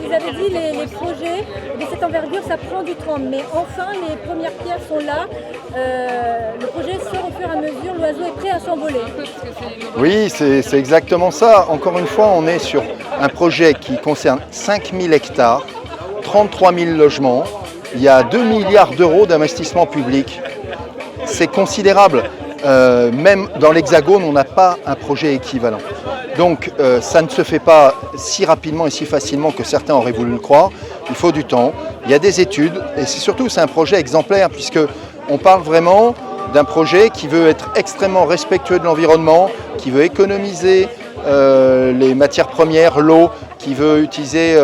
vous avez dit, les projets de cette envergure, ça prend du temps. Mais enfin, les premières pierres sont là. Le projet sort au fur et à mesure. L'oiseau est prêt à s'envoler. Oui, c'est exactement ça. Encore une fois, on est sur un projet qui concerne 5000 hectares, 33 000 logements. Il y a 2 milliards d'euros d'investissement public. C'est considérable. Même dans l'Hexagone, on n'a pas un projet équivalent. Donc ça ne se fait pas si rapidement et si facilement que certains auraient voulu le croire. Il faut du temps, il y a des études et c'est un projet exemplaire puisqu'on parle vraiment d'un projet qui veut être extrêmement respectueux de l'environnement, qui veut économiser les matières premières, l'eau, qui veut utiliser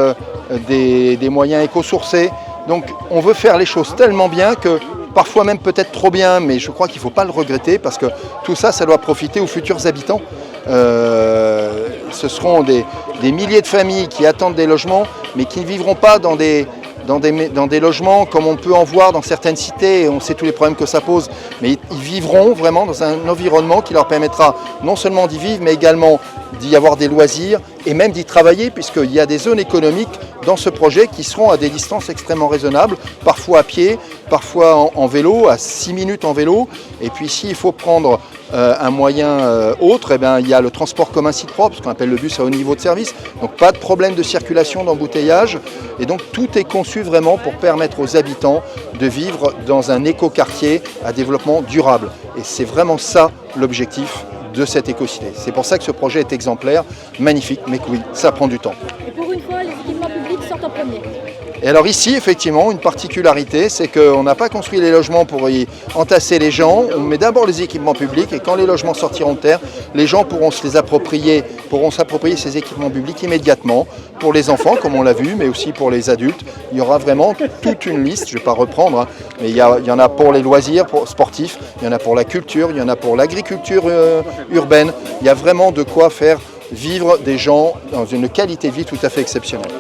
des moyens éco-sourcés. Donc on veut faire les choses tellement bien que parfois même peut-être trop bien, mais je crois qu'il ne faut pas le regretter parce que tout ça, ça doit profiter aux futurs habitants. Ce seront des milliers de familles qui attendent des logements, mais qui ne vivront pas dans des logements comme on peut en voir dans certaines cités, et on sait tous les problèmes que ça pose, mais ils vivront vraiment dans un environnement qui leur permettra non seulement d'y vivre, mais également d'y avoir des loisirs et même d'y travailler, puisqu'il y a des zones économiques dans ce projet qui seront à des distances extrêmement raisonnables, parfois à pied, parfois en vélo, à 6 minutes en vélo. Et puis s'il faut prendre un moyen autre, eh bien, il y a le transport commun site propre, ce qu'on appelle le bus à haut niveau de service. Donc pas de problème de circulation, d'embouteillage. Et donc tout est conçu vraiment pour permettre aux habitants de vivre dans un écoquartier à développement durable. Et c'est vraiment ça l'objectif de cette éco-cité. C'est pour ça que ce projet est exemplaire, magnifique, mais que oui, ça prend du temps. Et pour une fois, les équipements publics sortent en premier. Et alors ici, effectivement, une particularité, c'est qu'on n'a pas construit les logements pour y entasser les gens. On met d'abord les équipements publics et quand les logements sortiront de terre, les gens pourront s'approprier ces équipements publics immédiatement pour les enfants, comme on l'a vu, mais aussi pour les adultes. Il y aura vraiment toute une liste, je ne vais pas reprendre, mais il y en a pour les loisirs sportifs, il y en a pour la culture, il y en a pour l'agriculture urbaine. Il y a vraiment de quoi faire vivre des gens dans une qualité de vie tout à fait exceptionnelle.